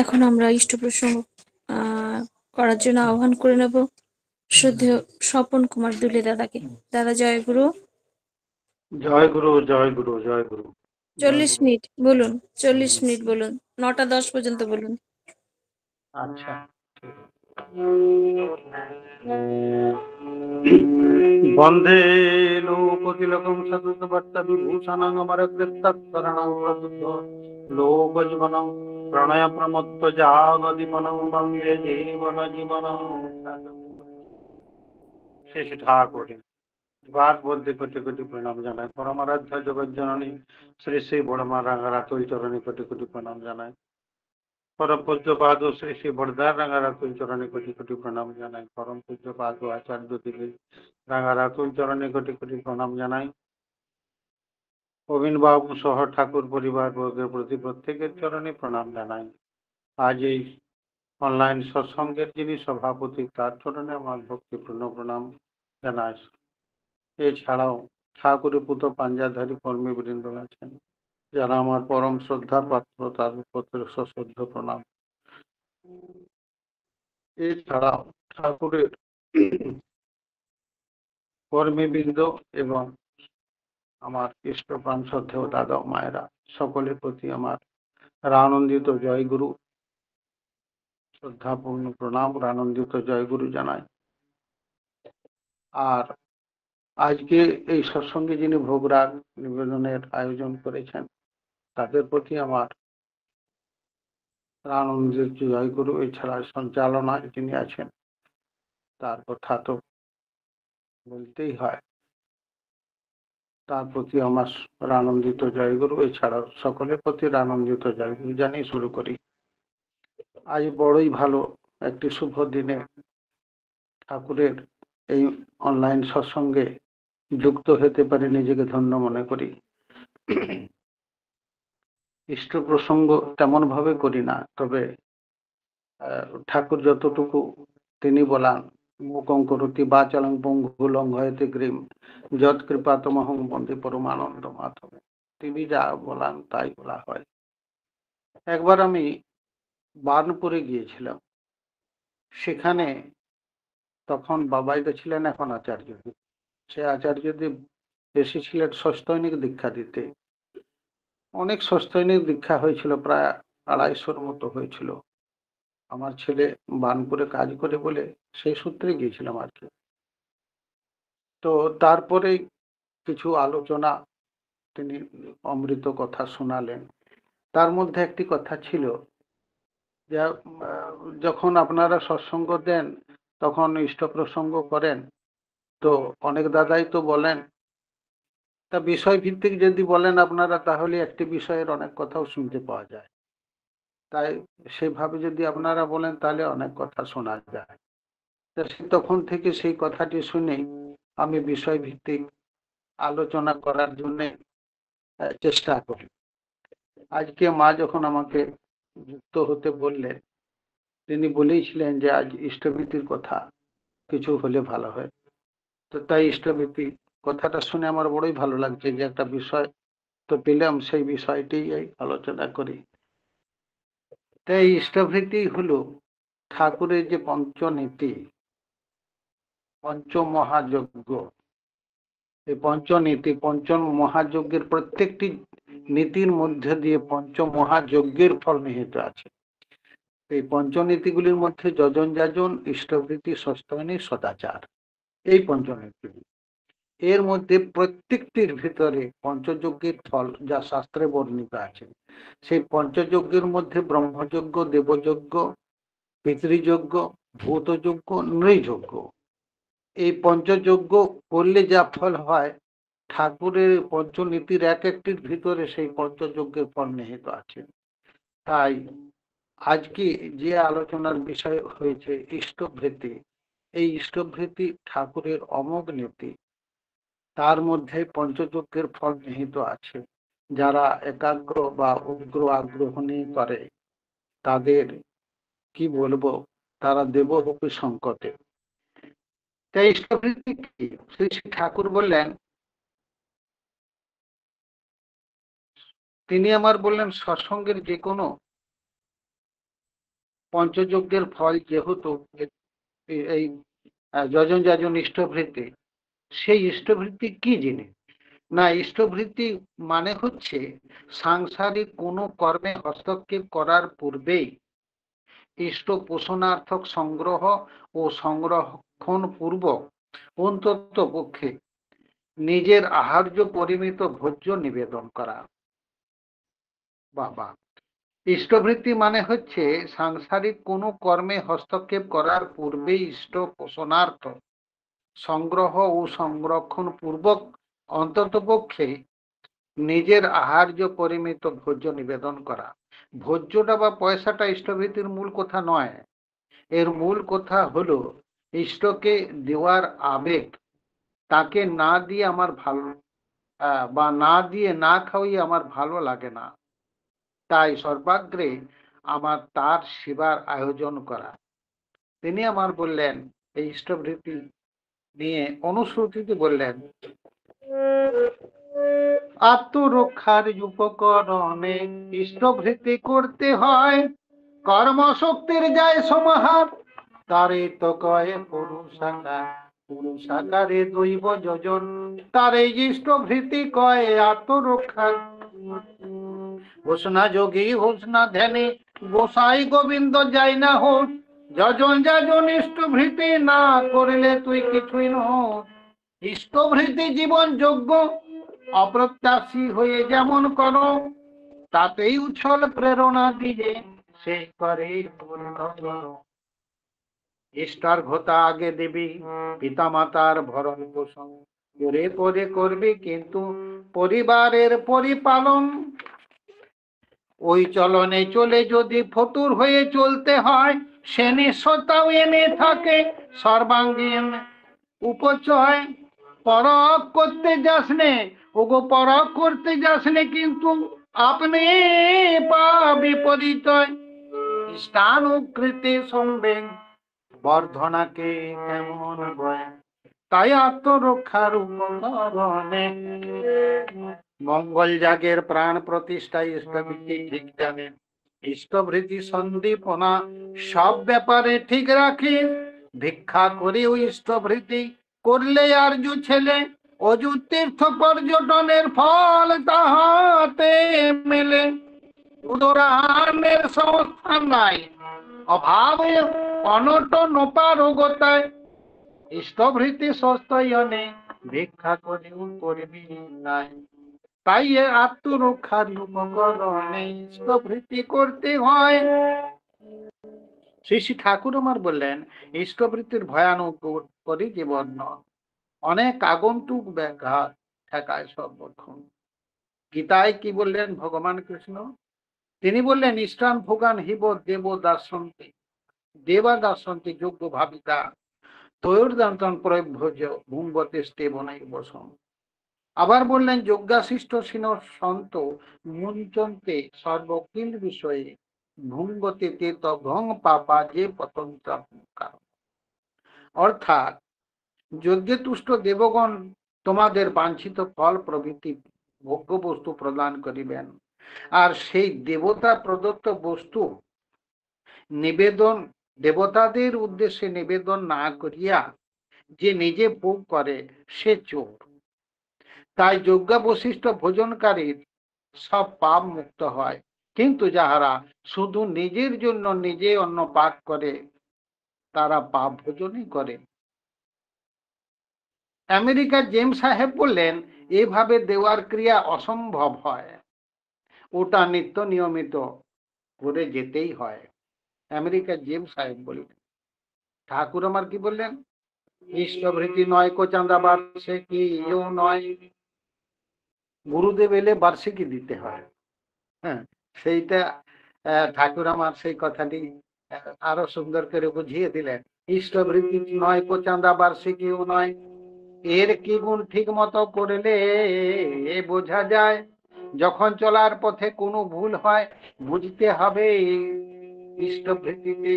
এখন আমরা ইষ্ট প্রসঙ্গ করার জন্য আহ্বান করে নেব শ্রদ্ধেয় স্বপন কুমার দুলে দাদাকে। দাদা জয় গুরু। জয় গুরু, জয় গুরু, জয় গুরু। 40 মিনিট বলুন, 40 মিনিট বলুন, 9টা 10 পর্যন্ত বলুন। আচ্ছা, বন্দে লোকতিলকম সতত বার্তা বিভূষণং অমরকৃত্যৎকরণং প্রবুদ্ধ লোকজীবনং প্রণয় প্রমত্ত জাগদীপনং বন্দে জীবন জীবনং। শেষ ঠাকুর বার বলতে কোটি কোটি প্রণাম জানাই। পরমারাধ্য জগৎ জননী শ্রী শ্রী বড়মা রাঙ্গারা তুল চরণে কোটি কোটি প্রণাম জানাই। পরম পূজ্য পাদ শ্রী শ্রী বড়দার রাঙ্গারা তুল চরণে কোটি কোটি প্রণাম জানাই। পরম পূজ্য পাদ আচার্য দেবী রাঙ্গারা তুল চরণে কোটি কোটি প্রণাম জানাই। প্রবীণ বাবু সহ ঠাকুর পরিবার বর্গের প্রতি প্রত্যেকের চরণে প্রণাম জানাই। আজ এই অনলাইন সৎসঙ্গের যিনি সভাপতি তার চরণে আমার ভক্তিপূর্ণ প্রণাম জানাই। এছাড়াও ঠাকুরের পুত পাঞ্জাধারী কর্মীবৃন্দ আছেন যারা আমার পরম শ্রদ্ধার পাত্র, তার প্রতি সশ্রদ্ধ প্রণাম। এছাড়াও ঠাকুরের কর্মীবৃন্দ এবং আমার ইষ্টপ্রাণ শ্রদ্ধেয় দাদা মায়েরা সকলের প্রতি আমার আনন্দিত জয়গুরু, শ্রদ্ধাপূর্ণ প্রণাম, আনন্দিত জয়গুরু জানাই। আর আজকে এই সৎসঙ্গে যিনি ভোগরাগ নিবেদনের আয়োজন করেছেন তাদের প্রতি আমার আনন্দিত জয়গুরু। এছাড়া সঞ্চালনায় যিনি আছেন তার কথা তো বলতেই হয়, তার প্রতি আমার আনন্দিত জয়গুরু। এছাড়াও সকলের প্রতি আনন্দিত জয়গুরু জানিয়ে শুরু করি। আজ বড়ই ভালো একটি শুভ দিনে ঠাকুরের এই অনলাইন সৎসঙ্গে যুক্ত হতে পারে নিজেকে ধন্য মনে করি। ইষ্ট প্রসঙ্গ তেমন ভাবে করি না, তবে ঠাকুর যতটুকু তিনি বলান, মুখং করতি বাচালং পঙ্গু লঙ্ঘয়তে গ্রীম যৎ কৃপাতমহং বন্দে পরমানন্দ মাধবে। তিনি যা বলান তাই বলা হয়। একবার আমি বার্নপুরে গিয়েছিলাম, সেখানে তখন বাবাইদা ছিলেন, এখন আচার্যদেব। সে আচার্যদেব এসেছিলেন সস্তৈনিক দীক্ষা দিতে। অনেক সস্তৈনিক দীক্ষা হয়েছিল, প্রায় 250-র মতো হয়েছিল। আমার ছেলে বার্নপুরে কাজ করে বলে সেই সূত্রে গিয়েছিলাম আর কি। তো তারপরে কিছু আলোচনা, তিনি অমৃত কথা শোনালেন। তার মধ্যে একটি কথা ছিল যে যখন আপনারা সৎসঙ্গ দেন তখন ইষ্ট প্রসঙ্গ করেন, তো অনেক দাদাই তো বলেন, তা বিষয় ভিত্তিক যদি বলেন আপনারা তাহলে একটি বিষয়ের অনেক কথাও শুনতে পাওয়া যায়। তাই সেভাবে যদি আপনারা বলেন তাহলে অনেক কথা শোনা যায়। তখন থেকে সেই কথাটি শুনে আমি বিষয় ভিত্তিক আলোচনা করার জন্য চেষ্টা করি। আজকে মা যখন আমাকে যুক্ত হতে বললেন, তিনি বলেইছিলেন যে আজ ইষ্টভীতির কথা কিছু হলে ভালো হয়। তো তাই ইষ্টভীতি কথাটা শুনে আমার বড়ই ভালো লাগছে যে একটা বিষয় তো পেলাম, সেই বিষয়টি আলোচনা করি। তাই ইষ্টভীতি হলো ঠাকুরের যে পঞ্চনীতি, পঞ্চমহাযজ্ঞ। এই পঞ্চনীতি, পঞ্চম মহাযজ্ঞের প্রত্যেকটি নীতির মধ্যে দিয়ে পঞ্চমহাযজ্ঞের ফল নিহিত আছে। এই পঞ্চনীতিগুলির মধ্যে যজন যাজন, ইষ্টভীতি, সস্তৈনী, সদাচার, এই পঞ্চনীতি। এর মধ্যে প্রত্যেকটির ভিতরে পঞ্চযজ্ঞের ফল যা শাস্ত্রে বর্ণিত আছে। সেই পঞ্চযজ্ঞের মধ্যে ব্রহ্মযজ্ঞ, দেবযজ্ঞ, পিতৃযজ্ঞ, ভূতযজ্ঞ, নৃযজ্ঞ, এই পঞ্চযজ্ঞ করলে যা ফল হয়, ঠাকুরের পঞ্চনীতির এক একটির ভিতরে সেই পঞ্চযজ্ঞের ফল নিহিত আছে। তাই আজকে যে আলোচনার বিষয় হয়েছে ইষ্টভৃতি, এই ইষ্টভৃতি ঠাকুরের অমোঘ নীতি, তার মধ্যে পঞ্চযজ্ঞের ফল নিহিত আছে। যারা একাগ্র বা উগ্র আগ্রহ নিয়ে করে তাদের কি বলবো, তারা দেবরূপী সংকটে। তাই ইষ্টভৃতি কি? শ্রী শ্রী ঠাকুর বললেন, তিনি আমার বললেন সৎসঙ্গের যে কোনো পঞ্চযজ্ঞের ফল যেহেতু এই যজন যাজন ইষ্টভৃতি, সেই ইষ্টভৃতি কি জিনিস? না, ইষ্টভৃতি মানে হচ্ছে সাংসারিক কোনো কর্মে হস্তক্ষেপ করার পূর্বেই ইষ্ট পোষণার্থক সংগ্রহ ও সংরক্ষণ পূর্বক অন্তত পক্ষে নিজের আহার্য পরিমিত ভোজ্য নিবেদন করা। বাবা, ইষ্টভৃতি মানে হচ্ছে সাংসারিক কোনো কর্মে হস্তক্ষেপ করার পূর্বে ইষ্ট পোষণার্থ সংগ্রহ ও সংরক্ষণ পূর্বক অন্ততপক্ষে নিজের আহার্য পরিমিত ভোজ্য নিবেদন করা। ভোজ্যটা বা পয়সাটা ইষ্টভৃতির মূল কথা নয়। এর মূল কথা হলো ইষ্টকে দেওয়ার আবেগ। তাকে না দিয়ে আমার ভালো বা না দিয়ে না খাওয়িয়ে আমার ভালো লাগে না, তাই সর্বাগ্রে আমার তার সেবার আয়োজন করা। তিনি আমার বললেন এই ইষ্টভৃতি নিয়ে অনুশ্রুতিতে বললেন, আত্মরক্ষার উপকরণে ইষ্টভৃতি করতে হয়, কর্মশক্তির যায় সমাহার, তারে তো কয়ে পুরুষাকার, পুরুষাকারে দৈব যোজন, তারে ইষ্টভৃতি কয়ে আত্মরক্ষার। হোসনা যোগী হোসনা ধ্যানে, গোসাই গোবিন্দ যাই না হোস, যজন যাজন ইষ্টভৃতি না করিলে তুই কিছুই নস। ইষ্টভৃতি জীবন যোগ্য অপ্রত্যাশী হয়ে যেমন করো, তাতেই উচ্ছল প্রেরণা দিয়ে সে করে পূর্ণ করো। ইষ্টার্ঘতা আগে দেবী, পিতা মাতার ভরণ পোষণ করে পরে করবি, কিন্তু পরিবারের পরিপালন ওই চলনে চলে যদি ফতুর হয়ে চলতে হয়, সে নিঃস্বতাও এনে থাকে সর্বাঙ্গীন উপচয়। পরখ করতে যাস নে, ওগো পরখ করতে যাস নে, কিন্তু আপনি পাবি পরিচয়। স্থানুকৃতি সম্বেগ বর্ধনাকে কেমন বয়, তাই আত্মরক্ষার উপকরণে মঙ্গল যাগের প্রাণ প্রতিষ্ঠা ইষ্টভৃতি ঠিক জানেন। ইষ্টভৃতি সন্দীপনা সব ব্যাপারে ঠিক রাখি, ভিক্ষা করেও ইষ্টভৃতি করলে আর্য ছেলে, অযু তীর্থ পর্যটনের ফল তাহাতে মেলে। উদরানের সংস্থা নাই, অভাবে অনটন অপারগতায়, ইষ্টভৃতি সস্তয়নে ভিক্ষা করেও করবি নাই, তাই আত্মরক্ষার উপকরণে ইষ্টভৃতি করতে হয়। শ্রী শ্রী ঠাকুর আমার বললেন ইষ্টভৃতির ভয়ানক পরিজীবন অনেক আগন্তুক ব্যাঘাত ঠেকায় সর্বক্ষণ। গীতায় কি বললেন ভগবান কৃষ্ণ? তিনি বললেন ইষ্টান ভোগান হিব দেব দার্শন্তি, দেবা দার্শন্তি যোগ্য ভাবিতা, তয়োর্দান্তন প্রভ্য ভুঙ্গতে স্তেবনাই বসন। আবার বললেন যজ্ঞাশিষ্ট সিন সন্ত মুঞ্চন্তে সর্বকিল বিষয়ে ভুঙ্গতে তে তং পাপা যে পতঞ্চা। অর্থাৎ যজ্ঞে তুষ্ট দেবগণ তোমাদের বাঞ্ছিত ফল প্রভৃতি ভোগ্য বস্তু প্রদান করিবেন, আর সেই দেবতা প্রদত্ত বস্তু নিবেদন দেবতাদের উদ্দেশ্যে নিবেদন না করিয়া যে নিজে ভোগ করে সে চোর। তাই যজ্ঞাবশিষ্ট ভোজনকারীর সব পাপ মুক্ত হয়, কিন্তু যাহারা শুধু নিজের জন্য নিজে অন্ন পাক করে তারা পাপ ভোজনই করে। আমেরিকার জেমস সাহেব বললেন এভাবে দেওয়ার ক্রিয়া অসম্ভব হয়, ওটা নিত্য নিয়মিত করে যেতেই হয়। আমেরিকার জেমস সাহেব বললেন। ঠাকুর আমার কি বললেন? ইষ্টভৃতি নয় কো চাঁদা বার্ষিকী নয়, গুরুদেব এলে বার্ষিকী দিতে হয়। হ্যাঁ, সেইটা ঠাকুর আমার সেই কথাটি আরো সুন্দর করে বুঝিয়ে দিলেন। ইষ্টভৃতি নয় কো চাঁদা বার্ষিকীও নয়, এর কি গুণ ঠিক মতো করলে বোঝা যায়। যখন চলার পথে কোনো ভুল হয় বুঝতে হবে, ইষ্টভৃতিতে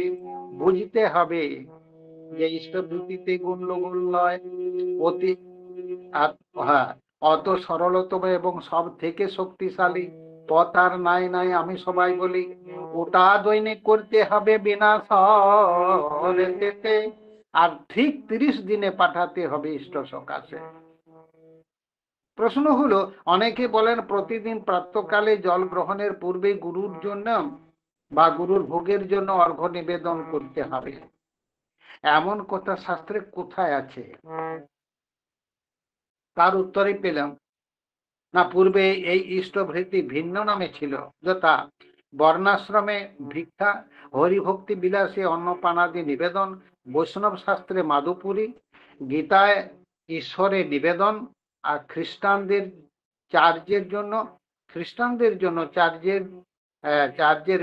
বুঝতে হবে যে ইষ্টভৃতিতে গণ্ডগোল নয়। অতি অত সরলতম এবং সব থেকে শক্তিশালী পথ আর নাই নাই আমি সবাই বলি। ওটা দৈনিক করতে হবে বিনা সরেতে, আর ঠিক 30 দিনে পাঠাতে হবে ইষ্ট সকাশে। প্রশ্ন হলো, অনেকে বলেন প্রতিদিন প্রাতঃকালে জল গ্রহণের পূর্বে গুরুর জন্য বা গুরুর ভোগের জন্য অর্ঘ্য নিবেদন করতে হবে। এমন কথা শাস্ত্রে কোথায় আছে? তার উত্তরে পেলাম না, পূর্বে এই ইষ্টভৃতি ভিন্ন নামে ছিল, যথা বর্ণাশ্রমে ভিক্ষা, হরিভক্তি বিলাসে অন্নপানাদি নিবেদন, বৈষ্ণব শাস্ত্রে মাধুপুরী, গীতায় ঈশ্বরের নিবেদন, আর খ্রিস্টানদের জন্য চার্জের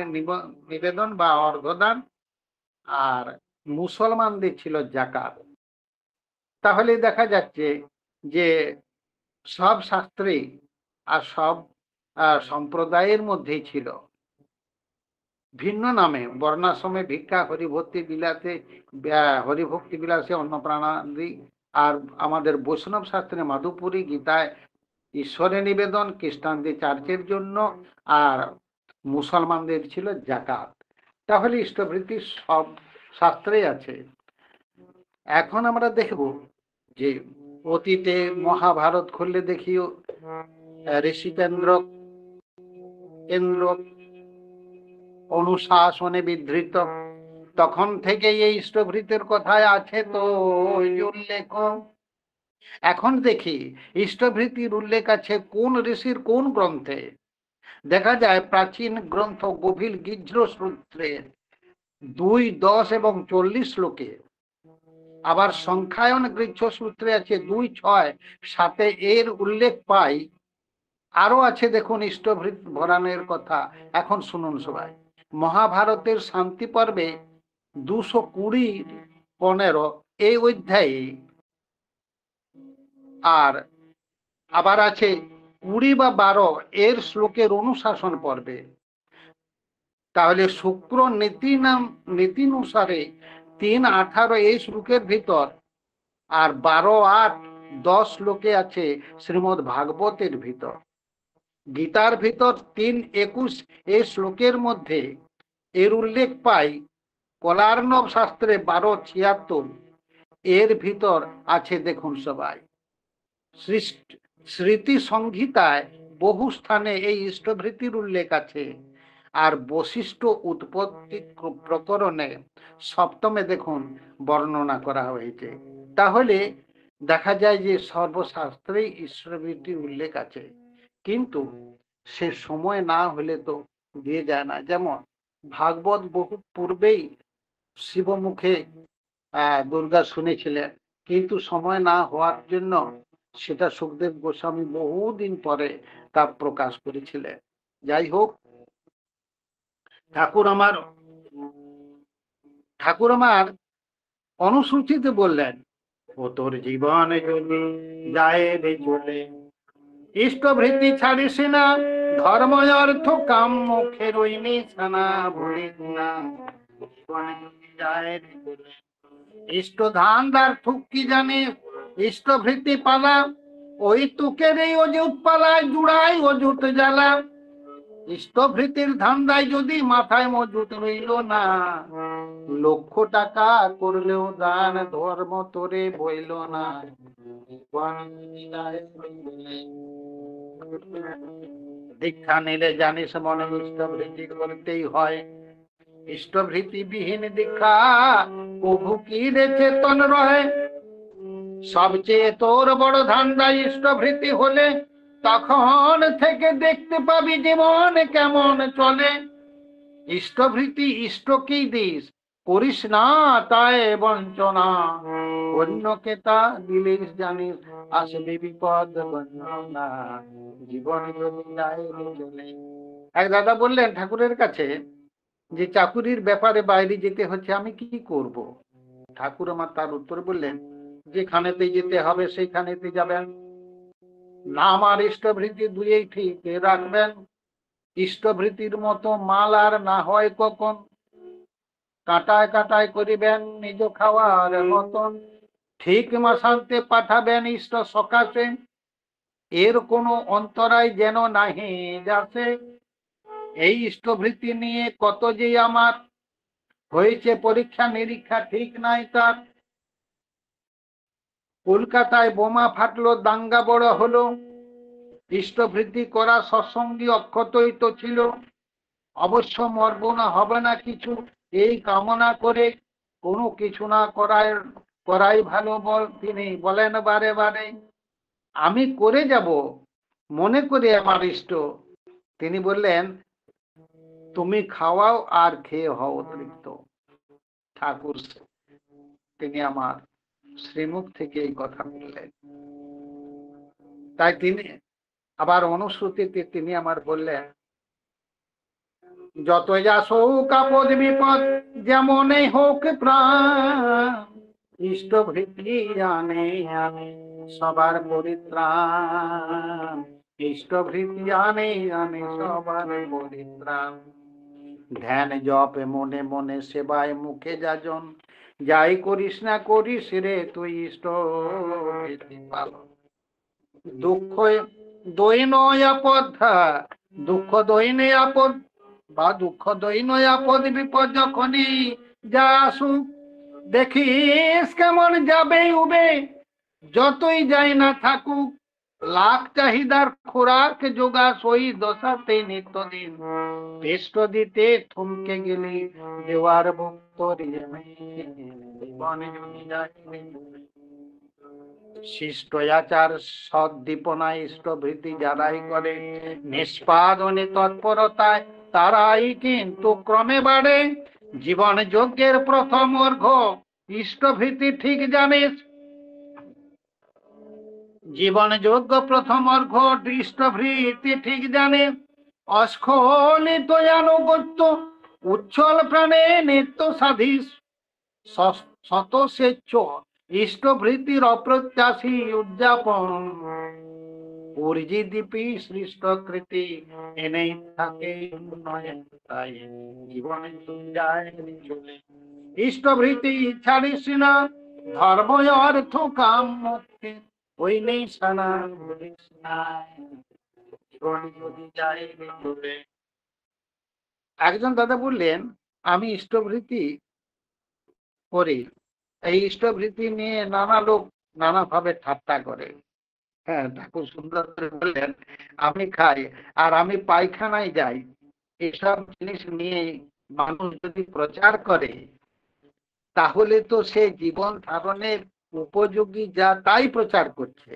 নিবেদন বা অর্ঘদান, আর মুসলমানদের ছিল জাকাত। তাহলে দেখা যাচ্ছে যে সব শাস্ত্রে আর সব সম্প্রদায়ের মধ্যেই ছিল, ভিন্ন নামে বর্ণাশ্রমে ভিক্ষা, হরিভক্তি বিলাসে অন্নপ্রাণাদি, আর আমাদের বৈষ্ণব শাস্ত্রে মাধুপুরী, গীতায় ঈশ্বরের নিবেদন, খ্রিস্টানদের চার্চের জন্য, আর মুসলমানদের ছিল জাকাত। তাহলে ইষ্টভৃতি সব শাস্ত্রেই আছে। এখন আমরা দেখব যে অতীতে মহাভারত খুললে দেখিও ঋষিকেন্দ্র অনুশাসনে বিধৃত, তখন থেকে এই ইষ্টভৃতের কথায় আছে তো উল্লেখ। এখন দেখি ইষ্টভৃতির উল্লেখ আছে কোন ঋষির কোন গ্রন্থে। দেখা যায় প্রাচীন গ্রন্থ গভীর গিজ্র সূত্রের 2, 10 এবং 40 শ্লোকে, আবার সংখ্যায়ন গৃহ্য সূত্রে আছে 2, 6, 7 এর উল্লেখ পাই। আরো আছে দেখুন ইষ্টভৃত ভরানের কথা। এখন শুনুন সবাই। মহাভারতের শান্তি পর্বে 220-15 এই অধ্যায়ে, আর আবার আছে 20 বা 12 এর শ্লোকের অনুশাসন পর্বে। তাহলে শুক্র নীতিনুসারে 3:18 এই শ্লোকের ভিতর, আর 12, 8, 10 শ্লোকে আছে শ্রীমৎ ভাগবতের ভিতর। গীতার ভিতর 3:21 এই শ্লোকের মধ্যে এর উল্লেখ পাই। কলার্ণব শাস্ত্রে 12:76 এর ভিতর আছে দেখুন সবাই। স্মৃতি সংহিতায় বহু স্থানে এই ইষ্টভৃতির উল্লেখ আছে। আর বশিষ্ঠ উৎপত্তি প্রকরণে 7মে দেখুন বর্ণনা করা হয়েছে। তাহলে দেখা যায় যে সর্বশাস্ত্রেই ইষ্টভৃতির উল্লেখ আছে, কিন্তু সে সময় না হলে তো দিয়ে যায় না। যেমন ভাগবত বহু পূর্বেই শিবমুখে দুর্গা শুনেছিলেন, কিন্তু সময় না হওয়ার জন্য সেটা সুখদেব গোস্বামী বহুদিন পরে তা প্রকাশ করেছিলেন। যাই হোক, ঠাকুর আমার অনুসূচিতে বললেন, ও তোর জীবন যায় রে চলে, ইষ্টভৃতি ছাড়িস না, ধর্ম অর্থ কাম মুখে রইনি সানা ভুলিস না, যায় রে চলে। ইষ্ট ধান্দার ঠুক কি জানিস, ইষ্টভৃতি পালা, ওই তুকের এই অযুত পালায় জুড়াই অযুত জ্বালা। ইষ্টভৃতির ধান্দায় যদি মাথায় মজুত রইল না, 1,00,000 টাকা করলেও দান ধর্ম তোরে বইল না। দীক্ষা নিলে জানিস মনে ইষ্টভৃতি করতেই হয়, ইষ্টভৃতি বিহীন দীক্ষা প্রভু কি রে চেতন রহে। সবচেয়ে তোর বড় ধান্দা ইষ্টভৃতি হলে, তখন থেকে দেখতে পাবি জীবন কেমন চলে। ইষ্টভৃতি ইষ্টকেই দিস, করিস না তাই বঞ্চনা, অন্যকে তা দিলিস জানিস আসবে বিপদ বঞ্চনা, জীবন চলে। এক দাদা বললেন ঠাকুরের কাছে যে চাকুরির ব্যাপারে বাইরে যেতে হচ্ছে, আমি কি করব? ঠাকুর আমার তার উত্তর বললেন, যেখানেতে যেতে হবে সেইখানেতে যাবেন, নাম আর ইষ্টভৃতি দুইই ঠিক রাখবেন। ইষ্টভৃতির মতো মাল আর না হয় কখন, কাটায় কাটায় করিবেন নিজ খাওয়ার মতন, ঠিক মাসান্তে পাঠাবেন ইষ্ট সকাশে, এর কোনো অন্তরায় যেন নাহি যাচ্ছে। এই ইষ্টভৃতি নিয়ে কত যে আমার হয়েছে পরীক্ষা নিরীক্ষা ঠিক নাই তার। কলকাতায় বোমা ফাটলো, দাঙ্গা বড় হলো, ইষ্টভৃতি করা সৎসঙ্গী অক্ষতই তো ছিল। অবশ্য মরব না, হবে না কিছু, এই কামনা করে কোনো কিছু না করাই ভালো বল। তিনি বলেন বারে বারে, আমি করে যাব মনে করে আমার ইষ্ট। তিনি বললেন, তুমি খাওয়াও আর খেয়ে হও তৃপ্ত। ঠাকুর তিনি আমার শ্রীমুখ থেকে এই কথা বললেন। তাই তিনি আবার অনুশ্রুতিতে তিনি আমার বললেন, যতই আসুক আপদ বিপদ যেমনই হোক প্রাণ, ইষ্টভৃতি আনে আনে সবার পরিত্রাণ। ইষ্টভৃতি আনে আনে সবার পরিত্রাণ। ধ্যান জপ মনে মনে সেবায় মুখে যাজন, যাই করিস না করিস রে তুই ইষ্টভৃতি পালন। দুঃখ দৈন আপদ, দুঃখ দৈন আপদ বা দুঃখ দৈন আপদ বিপদ যখনই যা আসুক, দেখিস কেমন যাবে উবে যতই যাই না থাকুক। লাখ চাহিদার খোরাক যোগা সই দশাতে নিত্যদিন, পেষ্ট দিতে থমকে গেলি দেওয়ার ভক্তরি শিষ্টাচার সদ্দীপনা ইষ্টভৃতি যারাই করে, নিষ্পাদনে তৎপরতায় তারাই কিন্তু ক্রমে বাড়ে। জীবন যজ্ঞের প্রথম অর্ঘ ইষ্টভৃতি ঠিক জানিস, জীবন যজ্ঞ প্রথম অর্ঘ ইষ্টভৃতি ঠিক জানে। অস্খলিত আনুগত্য উচ্ছল প্রাণে নিত্য সাধিস, শত স্বেচ্ছ ইষ্টভৃতির অপ্রত্যাশী উদযাপন। পরিজি দীপী সৃষ্ট কৃতি এনেই থাকে উন্নয়ন, তাই জীবনে যায় চলে। ইষ্টভৃতি ছাড়িস না, ধর্ম অর্থ কাম মুক্তি ওই নেই সানা বলিস নাই, জীবন যদি যায় চলে। একজন দাদা বললেন, আমি ইষ্টভৃতি করি। এই ইষ্টভৃতি নিয়ে নানা লোক নানা ভাবে ঠাট্টা করে। হ্যাঁ, ঠাকুর সুন্দর করে বললেন, আমি খাই আর আমি পায়খানায় যাই, এসব জিনিস নিয়ে মানুষ যদি প্রচার করে তাহলে তো সে জীবন ধারণের উপযোগী যা তাই প্রচার করছে।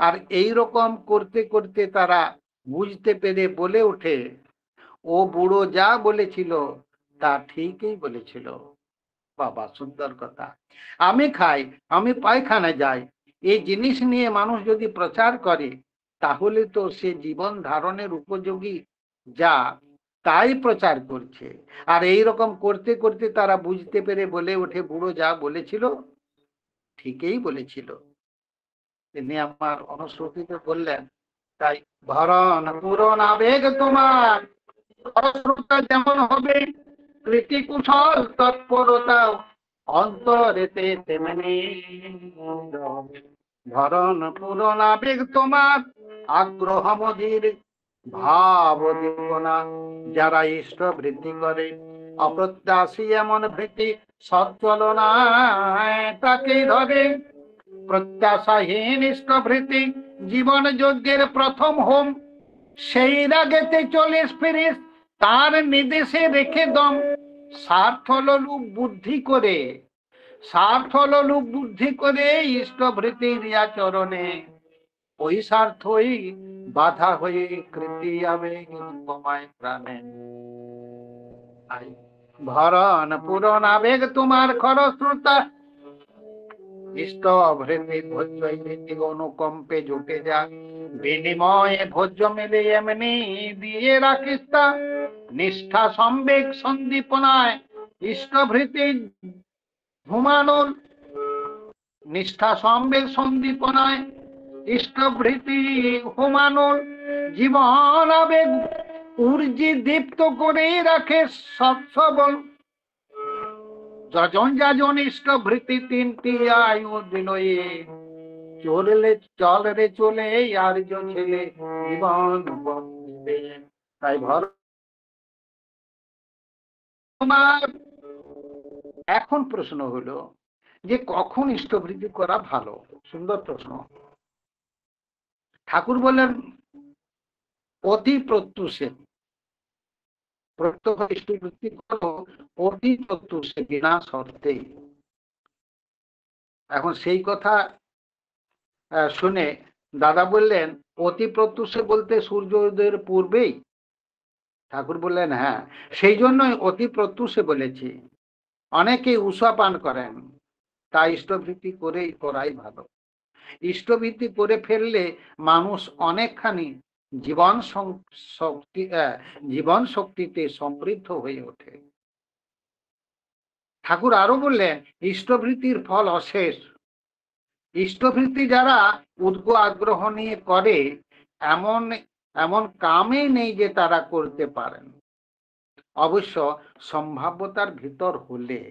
আর এই রকম করতে করতে তারা বুঝতে পেরে বলে ওঠে, ও বুড়ো যা বলেছিল তা ঠিকই বলেছিল। বাবা, সুন্দর কথা। আমি খাই, আমি পায়খানায় যাই, এই জিনিস নিয়ে মানুষ যদি প্রচার করে তাহলে তো সে জীবন ধারণের উপযোগী যা তাই প্রচার করছে। আর এই রকম করতে করতে তারা বুঝতে পেরে বলে ওঠে, বুড়ো যা বলেছিল ঠিকই বলেছিল। তিনি আমার অনুশ্রুতিতে বললেন, তাই ভরণ পূরণ আবেগ তোমার খরস্রোতা যেমন হবে, কৃতি কুশল তৎপরতা অন্তরেতে তেমনি। ভরণ পূরণ আবেগ তোমার আগ্রহ মধির ভাব দীপনা, যারা ইষ্ট বৃদ্ধি করে অপ্রত্যাশী এমন ভৃতি সচ্চলনা তাকেই ধরে। প্রত্যাশাহীন ইষ্টভৃতি জীবন যজ্ঞের প্রথম হোম, সেই রাগেতে চলিস ফিরিস তার নির্দেশে রেখে দম। স্বার্থলোলুপ বুদ্ধি করে, স্বার্থলোলুপ বুদ্ধি করে ইষ্টভৃতির আচরণে ওই স্বার্থই বাধা হয়ে কৃতি আবেগ কমায় প্রাণে। ভরণ পূরণ আবেগ তোমার খরস্রোতা, ইষ্টভৃতি ভোজ্য রীতি অনুকম্পে জুটে যাক, বিনিময়ে ভোজ্য মিলে এমনি দিয়ে রাখিস তা। নিষ্ঠা সম্বেগ সন্দীপনায় ইষ্টভৃতি ঘুমানোর, নিষ্ঠা সম্বেগ সন্দীপনায় ইষ্টভৃতি হুমানোর, জীবন আবেগ ঊর্জি দীপ্ত করে রাখে সৎসবল। যজন যাজন ইষ্টভৃতি তিনটি আয়ু দিলয়ে, চললে চল রে চলে আর ছেলে জীবন। তাই ভর তোমার এখন প্রশ্ন হলো যে কখন ইষ্টবৃদ্ধি করা ভালো? সুন্দর প্রশ্ন। ঠাকুর বললেন অতি প্রত্যুষে, প্রত্যহ ইষ্টবৃদ্ধি করো অতি প্রত্যুষে, বিনা শর্তেই। এখন সেই কথা শুনে দাদা বললেন অতি প্রত্যুষে বলতে সূর্যোদয়ের পূর্বেই? ঠাকুর বললেন হ্যাঁ, সেই জন্যই অতি প্রত্যুষে বলেছি। অনেকেই উষা পান করেন, তাই ইষ্টবৃদ্ধি করাই ভালো। ইষ্টবৃদ্ধি করে ফেললে মানুষ অনেকখানি জীবন শক্তিতে সমৃদ্ধ হয়ে ওঠে। ঠাকুর আরো বললেন ইষ্টবৃত্তির ফল অশেষ। ইষ্টবৃত্তি যারা উদ্গ আগ্রহ নিয়ে করে এমন এমন কামই নেই যে তারা করতে পারেন। অবশ্য সম্ভাব্যতার ভিতর হলে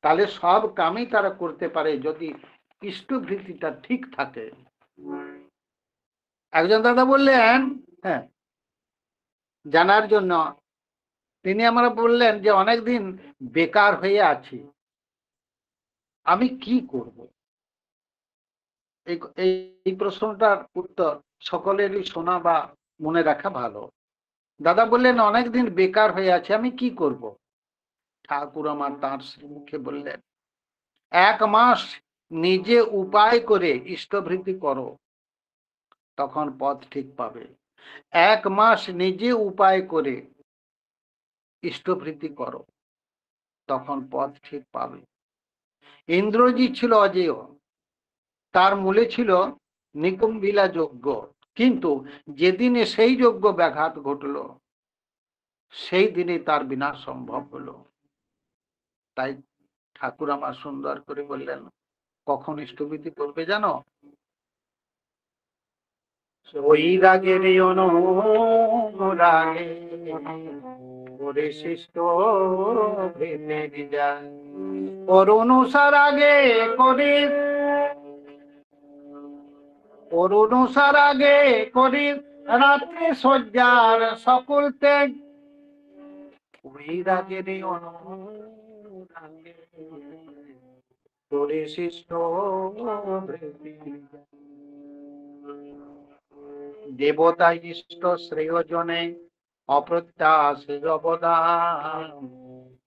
তাহলে সব কামই তারা করতে পারে যদি ইষ্টবৃত্তিটা ঠিক থাকে। একজন দাদা বললেন হ্যাঁ জানার জন্য, তিনি আমরা বললেন যে অনেকদিন বেকার হয়ে আছি, আমি কি করব? এই এই প্রশ্নটার উত্তর সকলেরই শোনা বা মনে রাখা ভালো। দাদা বললেন অনেকদিন বেকার হয়ে আছে, আমি কি করব? ঠাকুর আমার তাঁর মুখে বললেন 1 মাস নিজে উপায় করে ইষ্টবৃদ্ধি করো, তখন পথ ঠিক পাবে। 1 মাস নিজে উপায় করে ইষ্টবৃদ্ধি করো, তখন পথ ঠিক পাবে। ইন্দ্রজিৎ ছিল অজেয়, তার মূলে ছিল নিকুম্ভিলা যজ্ঞ, কিন্তু যেদিনে সেই যজ্ঞ ব্যাঘাত ঘটল সেই দিনে তার বিনাশ সম্ভব হলো। তাই ঠাকুর আমার সুন্দর করে বললেন কখন ইষ্টবৃদ্ধি করবে জানো? ওই রাগের অনুরাগে ওরে শিষ্ট ভেঙে যায়, ওর অনুসার আগে করিস, ওর অনুসার আগে করিস রাত্রি শয্যার সকল ত্যাগ। ওই রাগের অনুরাগে ওরে শিষ্ট দেবতা ইষ্ট শ্রেয়জনে অপ্রত্যাশিত অবদান,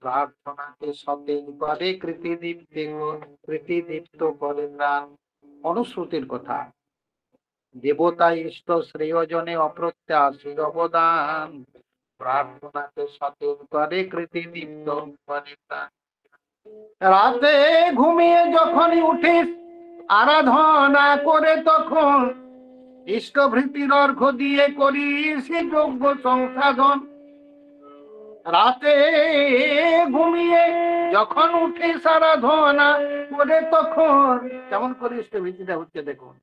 প্রার্থনাকে সতেজ করে কৃতিদীপ্ত করে প্রাণ। অনুশ্রুতির কথা, দেবতা ইষ্ট শ্রেয়জনে অপ্রত্যাশিত অবদান, প্রার্থনাকে সতেজ করে কৃতিদীপ্ত করে প্রাণ। রাতে ঘুমিয়ে যখনই উঠিস আরাধনা করে তখন ইষ্টভৃতির অর্ঘ দিয়ে করিস যোগ্য সংসাধন। রাতে ঘুমিয়ে যখন উঠিস আরাধনা করে তখন কেমন করে ইষ্টভৃতিটা হচ্ছে দেখুন।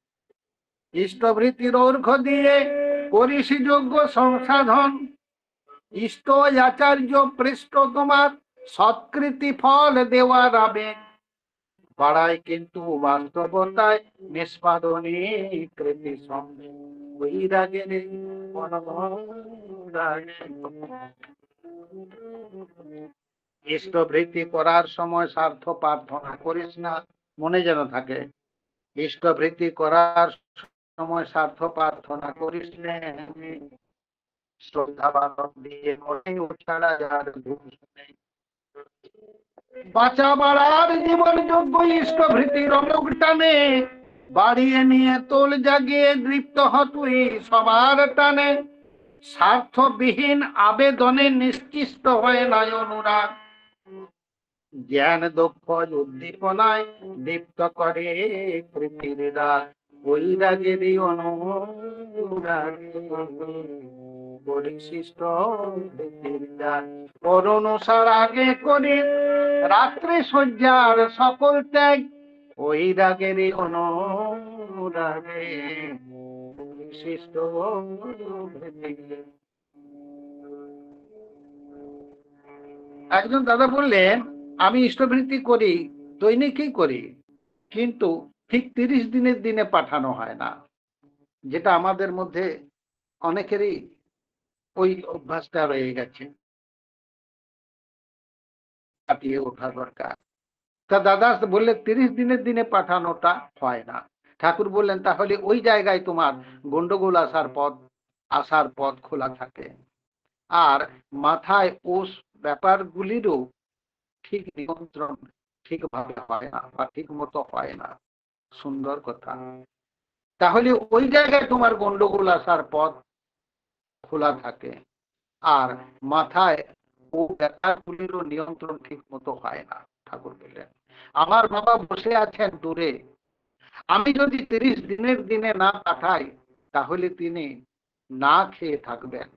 ইষ্টভৃতির অর্ঘ দিয়ে করিস যোগ্য সংসাধন, ইষ্ট আচার্য পৃষ্ঠ তোমার সৎকৃতি ফল দেওয়ার আবেগ বাড়ায়, কিন্তু বাস্তবতায় নিষ্পাদনী কৃতি সঙ্গে বৈরাগের ইষ্টবৃত্তি করার সময় স্বার্থ প্রার্থনা করিস না, মনে যেন থাকে। ইষ্টবৃত্তি করার সময় স্বার্থ প্রার্থনা করিস না, শ্রদ্ধা বাদক দিয়ে মনে ছাড়া যার নেই। বাঁচা বাড়ার জীবন যোগ্য ইষ্টভৃতির অলোক টানে বাড়িয়ে নিয়ে তোল জাগিয়ে দৃপ্ত হতুই সবার টানে। স্বার্থবিহীন আবেদনে নিশ্চিষ্ট হয়ে নাই অনুরাগ, জ্ঞান দক্ষ উদ্দীপনায় দীপ্ত করে প্রীতির রাগ। বৈরাগেরই অনুরাগে পরিশিষ্ট অনুসার আগে করি রাত্রি শয্যার সকল ত্যাগ, ওই রাগেরই অনুরাগে পরিশিষ্ট। একজন দাদা বললেন আমি ইষ্টবৃত্তি করি, দৈনিকই করি, কিন্তু ঠিক 30 দিনের দিনে পাঠানো হয় না, যেটা আমাদের মধ্যে অনেকেরই ওই অভ্যাসটা রয়ে গেছে। কাটিয়ে ওঠা দরকার। তা দাদা বললে 30 দিনের দিনে পাঠানোটা হয় না। ঠাকুর বললেন তাহলে ওই জায়গায় তোমার গন্ডগোল আসার পথ খোলা থাকে। আর মাথায় ওস ব্যাপারগুলিরও ঠিক নিয়ন্ত্রণ ঠিকভাবে হয় না বা ঠিক মতো হয় না। সুন্দর কথা। তাহলে ওই জায়গায় তোমার গন্ডগোল আসার পথ খোলা থাকে। আর মাথায় ও ব্যাপারগুলিরও নিয়ন্ত্রণ ঠিক মতো হয় না। ঠাকুর বললেন আমার বাবা বসে আছেন দূরে, আমি যদি 30 দিনের দিনে না পাঠাই তাহলে তিনি না খেয়ে থাকবেন,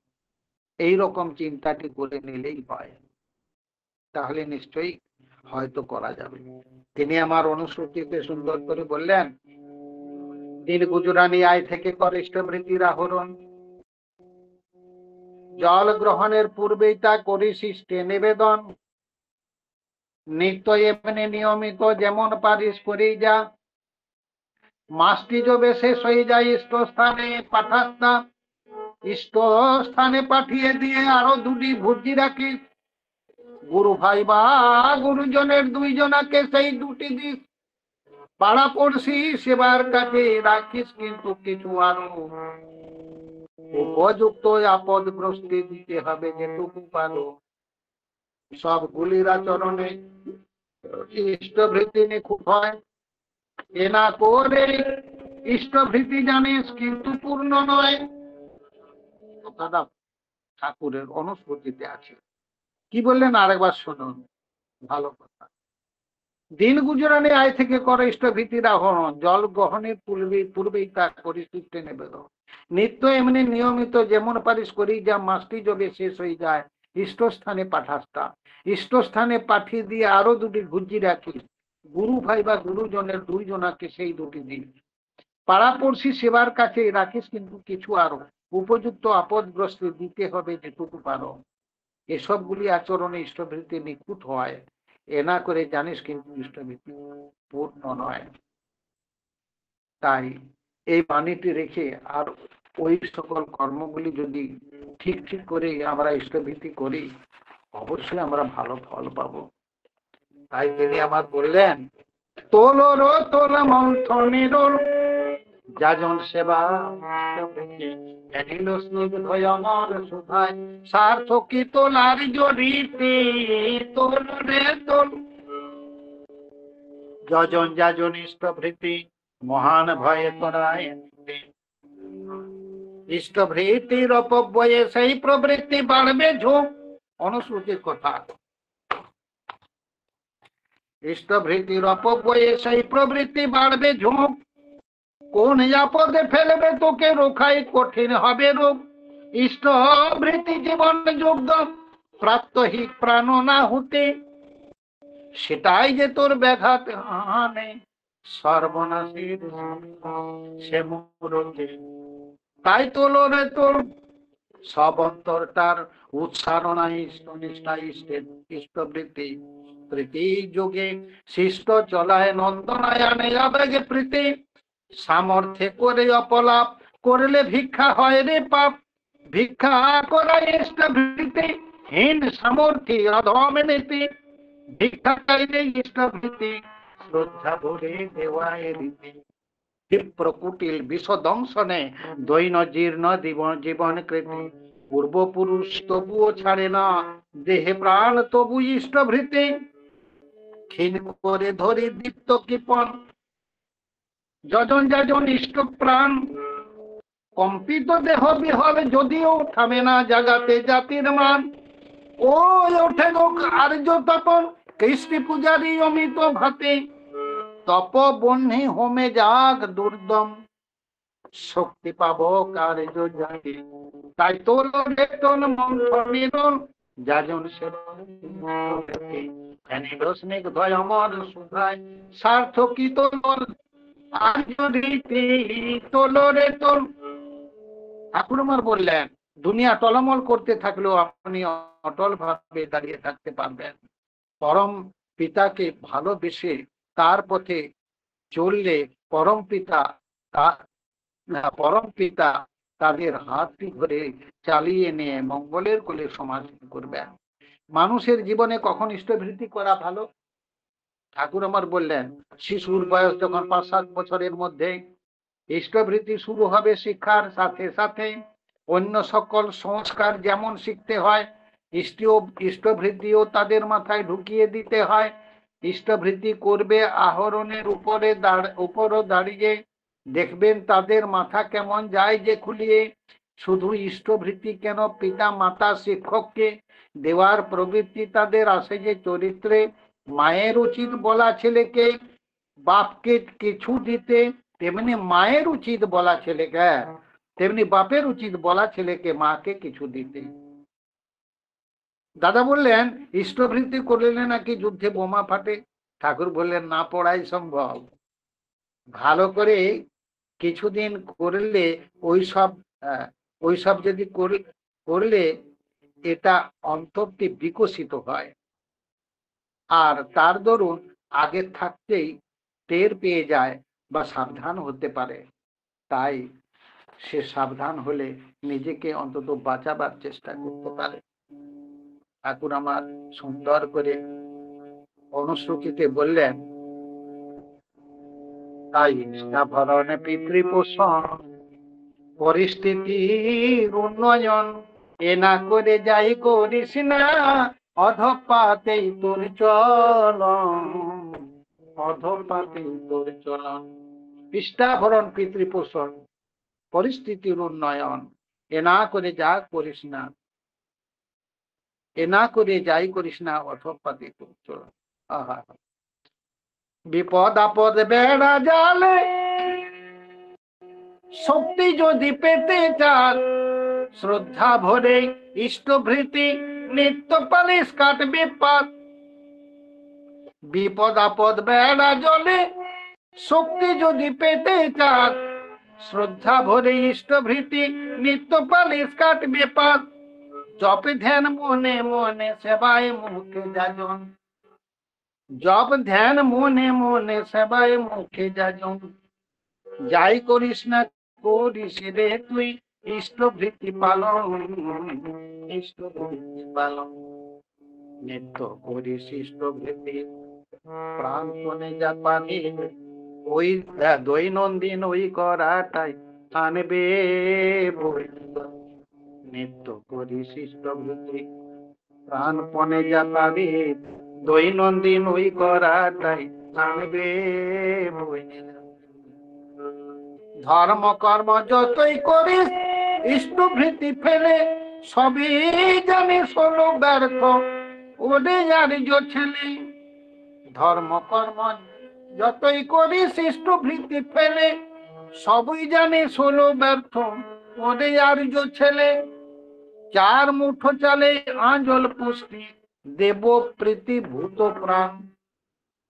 এই রকম চিন্তাটি করে নিলেই হয়, তাহলে নিশ্চয়ই হয়তো করা যাবে। তিনি আমার অনুশ্রুতিতে সুন্দর করে বললেন, দিন গুজরানি আয় থেকে কর ইষ্টভৃতির আহরণ, জল গ্রহণের পূর্বেই তা করিস ইষ্টে নিবেদন, নিত্য এমনি নিয়মিত যেমন পারিস করেই যা, মাসটি যবে শেষ হয়ে যায় ইষ্ট স্থানে পাঠাস্তা, ইষ্ট স্থানে পাঠিয়ে দিয়ে আরো দুটি ভুজি রাখিস, গুরু ভাই বা গুরুজনের দুইজনাকে সেই দুটি দিস, পাড়া পড়শি সেবার কাছে রাখিস কিন্তু কিছু আরো উপযুক্ত আপদগ্রস্তে দিতে হবে যেটুকু পারো, সবগুলির আচরণে ইষ্টভৃতি নিখুঁত হয়, এ না করে ইষ্টভৃতি জানিস কিন্তু পূর্ণ নয়। কথাটা ঠাকুরের অনুস্মৃতিতে আছে। কি বললেন আরেকবার শুনুন, ভালো কথা। দিন গুজরানি আয় থেকে করে ইষ্টভৃতির আহরণ, জল গ্রহণের পূর্বেই তা করিস ইষ্টে নিবেদন, নিত্য এমনি নিয়মিত যেমন পারিস করি যা, মাসটি যবে শেষ হয়ে যায় ইষ্টস্থানে পাঠাস্তা, ইষ্টস্থানে পাঠিয়ে দিয়ে আরো দুটি ভুজি রাখিস, গুরু ভাই বা গুরুজনের দুইজনাকে সেই দুটি দিন, পাড়াপড়শি সেবার কাছে রাখিস কিন্তু কিছু আরো উপযুক্ত আপদগ্রস্ত দিতে হবে যেটুকু পারো, এসবগুলি আচরণে ইষ্টভৃতি নিখুঁত হয়, এ না করে জানিস কিন্তু ইষ্টভৃতি পূর্ণ নয়। তাই এই বাণীটি রেখে আর ওই সকল কর্মগুলি যদি ঠিক ঠিক করে আমরা ইষ্টভৃতি করি অবশ্যই আমরা ভালো ফল পাবো। তাই তিনি আমার বললেন, তোলর তোল মন্থনের যাজন সেবা সার্থকী তোলার জড়িতে, তোল রে তোল যজন যাজন ইষ্টভৃতি মহান ভয়ে তোরায়, ইষ্টভৃতির অপব্যয়ে সেই প্রবৃত্তি বাড়বে ঝোঁক। অনুশ্রুতির কথা, ইষ্টভৃতির অপব্যয়ে সেই প্রবৃত্তি বাড়বে ঝোঁক, কোন আপদে ফেলবে তোকে রোখাই কঠিন হবে রোগ, ইষ্টভৃতি জীবন যোগ্য প্রাত্যহিক প্রাণ না হতে, সেটাই যে তোর ব্যাঘাত আনে সর্বনাশের সে মুহূর্তে। তাই তোলো রে তোর সব অন্তরটার উচ্চারণা ইষ্টনিষ্ঠা ইষ্টবৃত্তি প্রীতি যোগে শিষ্ট চলায় নন্দনায় আনে আবেগে প্রীতি, সামর্থ্যে করে অপলাপ করলে ভিক্ষা হয় রে পাপ, ভিক্ষা করা ইষ্টভৃতি হীন সামর্থ্যে অধমে নীতি, ভিক্ষা চাইলে ইষ্টভৃতি শ্রদ্ধা ভরে দেওয়ায় রীতি, প্রকুটিল বিষদংশনে দৈন জীর্ণ জীবন কৃতি, পূর্বপুরুষ তবুও ছাড়ে না দেহে প্রাণ তবু ইষ্টভৃতি, ক্ষীণ করে ধরি দীপ্ত কৃপণ যজন যাজন ইষ্ট প্রাণ, কম্পিত দেহ বিহল যদিও থামে না জাগাতে জাতির মান, ও ওঠে গো আর্য তপন কৃষ্টি পূজারী অমিত ভাতে, তপ বহ্নি হোমে যাক দুর্দম শক্তি পাবো কার্য জাতি, তাই তোল রে তোল মন্থনের যাজন সেবা আমার সুধায় সার্থকী তোল আজ রীতি, তোল রে তোল। ঠাকুর আমার বললেন দুনিয়া টলমল করতে থাকলেও আপনি অটল ভাবে দাঁড়িয়ে থাকতে পারবেন, পরম পিতাকে ভালোবেসে তার পথে চললে পরম পিতা তাদের হাতটি ধরে চালিয়ে নিয়ে মঙ্গলের কোলে সমাজ করবেন। মানুষের জীবনে কখন ইষ্টভৃতি করা ভালো? ঠাকুর আমার বললেন, শিশুর বয়স যখন 5-7 বছরের মধ্যে ইষ্টভৃতি শুরু হবে, শিক্ষার সাথে সাথে অন্য সকল সংস্কার যেমন শিখতে হয়, ইষ্টভৃতিও তাদের মাথায় ঢুকিয়ে দিতে হয়। ইষ্টভৃতি করবে আহরণের উপরও দাঁড়িয়ে দেখবেন তাদের মাথা কেমন যায় যে খুলিয়ে। শুধু ইষ্টভৃতি কেন, পিতা মাতা শিক্ষককে দেওয়ার প্রবৃত্তি তাদের আসে যে চরিত্রে। মায়ের উচিত বলা ছেলেকে বাপকে কিছু দিতে, তেমনি মায়ের উচিত বলা ছেলেকে, তেমনি বাপের উচিত বলা ছেলেকে মাকে কিছু দিতে। দাদা বললেন, ইষ্টভৃতি করলে নাকি যুদ্ধে বোমা ফাটে। ঠাকুর বললেন, না পড়াই সম্ভব। ভালো করে কিছুদিন করলে ওইসব ওইসব যদি করলে এটা অন্তরটি বিকশিত হয়, আর তার দরুন আগে থাকতেই টের পেয়ে যায় বা সাবধান হতে পারে। তাই সে সাবধান হলে নিজেকে অন্তত বাঁচাবার চেষ্টা করতে পারে। ঠাকুর আমার সুন্দর করে অনুশ্রুতিতে বললেন, তাই ভরণে পিতৃপোষণ পরিস্থিতির উন্নয়ন এ না করে যাই করিস না, অধপাতেই তোর চলন, অধপাতেই তোর চলন। পৃষ্ঠাভরণ পিতৃপোষণ পরিস্থিতির উন্নয়ন এ না করে যা করিস না, এ না করে যাই করিস না, অধপাতেই তোর চলন। আহা, বিপদ আপদ বেড়া জালে শক্তি যদি পেতে চান, শ্রদ্ধা ভরে ইষ্টভৃতি নিত্য পালিশ কাটবে পাত। বিপদ আপদ বেড়া জলে শক্তি যদি পেতে চান, শ্রদ্ধা ভরে ইষ্টভৃতি নিত্য পালিশ কাটবে পাত। জপ ধ্যান মনে মনে সেবায় মুখে যাজন, জপ ধ্যান মনে মনে সেবায় মুখে যাজন। যাই করিস না করিস রে তুই ইষ্টভৃতি পালন, ইষ্টভৃতি পালন। নিত্য করিস ইষ্টভৃতি প্রাণপণে যা পানি, ওই দৈনন্দিন ওই করাটাই আনবে বই। নিত্য করিস ইষ্টভৃতি প্রাণপণে যা পাবি, দৈনন্দিন ওই করাটাই আনবে বই। ধর্ম কর্ম যতই করিস ইষ্টভৃতি ফেলে, সবই জানিস হলো ব্যর্থ ওরে আর্য ছেলে। ধর্ম কর্ম যতই করিস ইষ্টভৃতি ফেলে, সবই জানিস হলো ব্যর্থ ওরে আর্য ছেলে। চার মুঠো চালে আঁচল পুষ্টি দেব প্রীতি ভূত প্রাণ,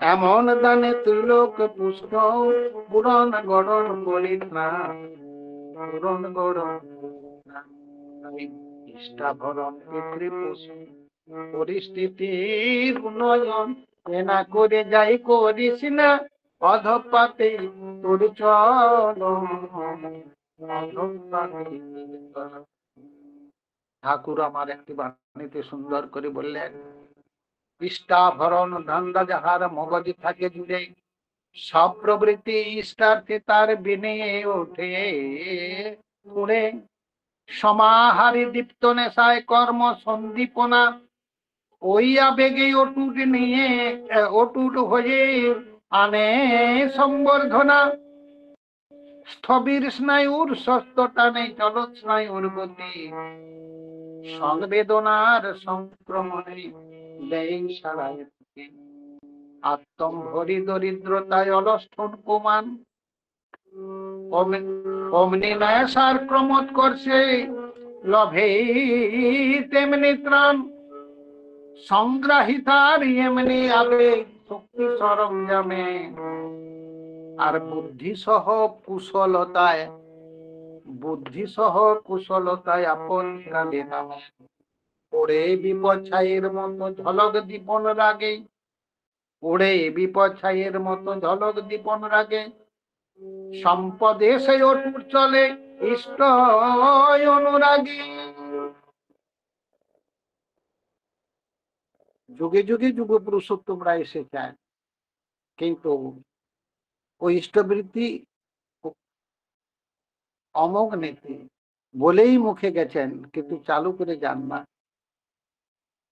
এমন দানে ত্রিলোক পুষ্ট পুরন গড়ন করিস না, পুরন গড়ন। ইষ্ঠাভরণ পিতৃপোষণ পরিস্থিতির উন্নয়ন এ না করে যাই করিস না, অধপাতে তোর চলন, অধপাতে তোর চলন। ঠাকুর আমার একটি বাণীতে সুন্দর করে বললেন, ইষ্ঠাভরণ ধান্দা যাহার মগজে থাকে জুড়ে, সব প্রবৃত্তি ইষ্টার্থে তার বিনিয়ে ওঠে উড়ে। সমাহারি দীপ্ত নেশায় কর্ম সন্দীপনা, ওই আবেগে অটুট নিয়ে অটুট হয়ে আনে সম্বর্ধনা। স্থবির স্নায়ুর সস্ত টানে চলত স্নায়ুর গতি, সংবেদনার সংক্রমণে দেয় সারায়। আত্ম ভরি দরিদ্রতায় অলস্থন কুমান, অমনি নেশার প্রমোদ করছে লভে তেমনি ত্রাণ। সংগ্রাহিতার এমনি আবেগ শক্তি সরঞ্জামে, আর বুদ্ধি সহ কুশলতায়, বুদ্ধি সহ কুশলতায় আপন কাঁদে নামে। ওরে বিপদ ছাইয়ের মতো ঝলক দীপন রাগে, ওরে বিপদ ছাইয়ের মতো ঝলক দীপন রাগে। সম্পদে সে অটুট চলে ইষ্ট অনুরাগী। যুগে যুগে যুগ পুরুষোত্তমরা এসেছেন, কিন্তু ওই ইষ্টবৃত্তি অমোঘ নীতি বলেই মুখে গেছেন, কিন্তু চালু করে যান না।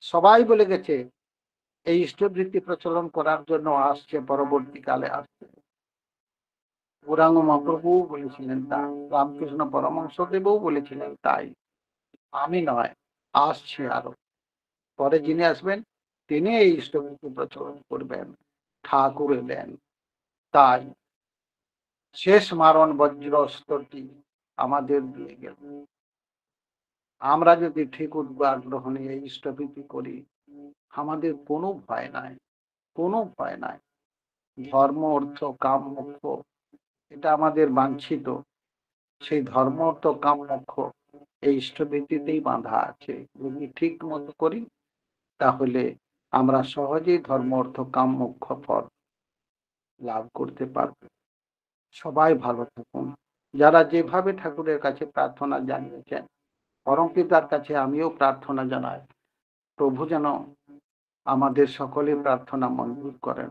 সবাই বলে গেছে এই ইষ্টবৃত্তি প্রচলন করার জন্য আসছে, পরবর্তীকালে আসছে। গৌরাঙ্গ মহাপ্রভু বলেছিলেন তাই, রামকৃষ্ণ পরমহংসদেবও বলেছিলেন তাই। আমি নয়, আসছে আরো। পরে যিনি আসবেন তিনি এই ইষ্টবৃত্তি প্রচলন করবেন। ঠাকুর এলেন তাই শেষ মারণ বজ্রস্তটি আমাদের দিয়ে গেল। আমরা যদি ঠিক উদ্যোগ গ্রহণে এই ইষ্টবৃত্তি করি, আমাদের কোনো ভয় নাই, কোনো ভয় নাই। ধর্ম অর্থ কাম মোক্ষ, এটা আমাদের বাঞ্ছিত। সেই ধর্ম অর্থ কাম মোক্ষ এই ইষ্টবৃত্তিতেই বাঁধা আছে। যদি ঠিক মতো করি তাহলে আমরা সহজেই ধর্ম অর্থ কাম মোক্ষ ফল লাভ করতে পারব। সবাই ভালো থাকুন। যারা যেভাবে ঠাকুরের কাছে প্রার্থনা জানিয়েছেন, পরমপিতার কাছে আমিও প্রার্থনা জানাই, প্রভু যেন আমাদের সকলের প্রার্থনা মঞ্জুর করেন।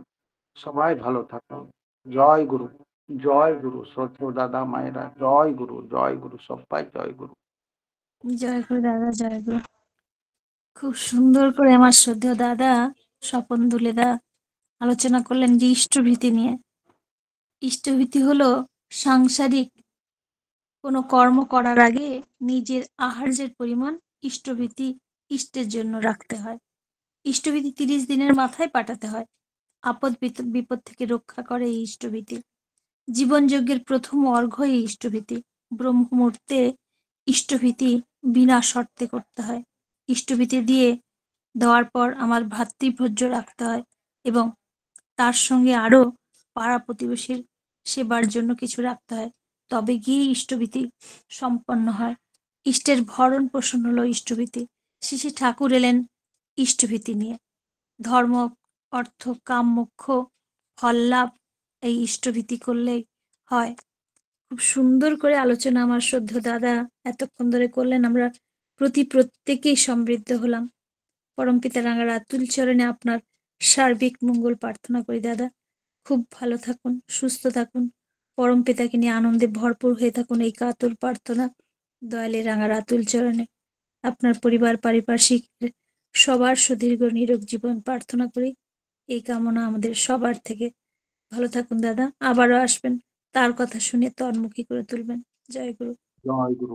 সবাই ভালো থাকুন। জয় গুরু, জয় গুরু। শ্রদ্ধেয় দাদা মায়েরা, জয় গুরু, জয় গুরু। সবাই জয় গুরু। জয় গুরু দাদা, জয় গুরু। খুব সুন্দর করে আমার শ্রদ্ধেয় দাদা স্বপন দুলেদা আলোচনা করলেন যে ইষ্টভীতি নিয়ে। ইষ্টভীতি হলো সাংসারিক কোনো কর্ম করার আগে নিজের আহার্যের পরিমাণ ইষ্টভীতি ইষ্টের জন্য রাখতে হয়। ইষ্টভীতি 30 দিনের মাথায় পাঠাতে হয়। আপদ বিপদ থেকে রক্ষা করে এই ইষ্টভীতি। জীবনযজ্ঞের প্রথম অর্ঘ্য এই ইষ্টভীতি। ব্রহ্ম মুহূর্তে ইষ্টভীতি বিনা শর্তে করতে হয়। ইষ্টভীতি দেওয়ার পর আমার ভাতৃভোজ্য রাখতে হয় এবং তার সঙ্গে আরো পাড়া প্রতিবেশীর সেবার জন্য কিছু রাখতে হয়। তবে গিয়ে ইষ্টভীতি সম্পন্ন হয়। ইষ্টের ভরণ পোষণ হলো ইষ্টভীতি। শ্রী ঠাকুর এলেন ইষ্টভীতি নিয়ে। ধর্ম, অর্থ, কাম, মোক্ষ, ফল লাভ এই ইষ্টভীতি করলেই হয়। খুব সুন্দর করে আলোচনা আমার শ্রদ্ধেয় দাদা এতক্ষণ ধরে করলেন। আমরা প্রত্যেকেই সমৃদ্ধ হলাম। পরমপিতা রাঙা রাতুল চরণে আপনার সার্বিক মঙ্গল প্রার্থনা করি দাদা। খুব ভালো থাকুন, সুস্থ থাকুন, পরমপিতাকে নিয়ে আনন্দে ভরপুর হয়ে থাকুন, এই কাতর প্রার্থনা দয়ালে রাঙা রাতুল চরণে। আপনার পরিবার পারিপার্শ্বিক সবার সুদীর্ঘ নিরোগ জীবন প্রার্থনা করি। এই কামনা আমাদের সবার থেকে। ভালো থাকুন দাদা, আবারও আসবেন, তার কথা শুনে তন্মুখী করে তুলবেন। জয় গুরু। জয় গুরু।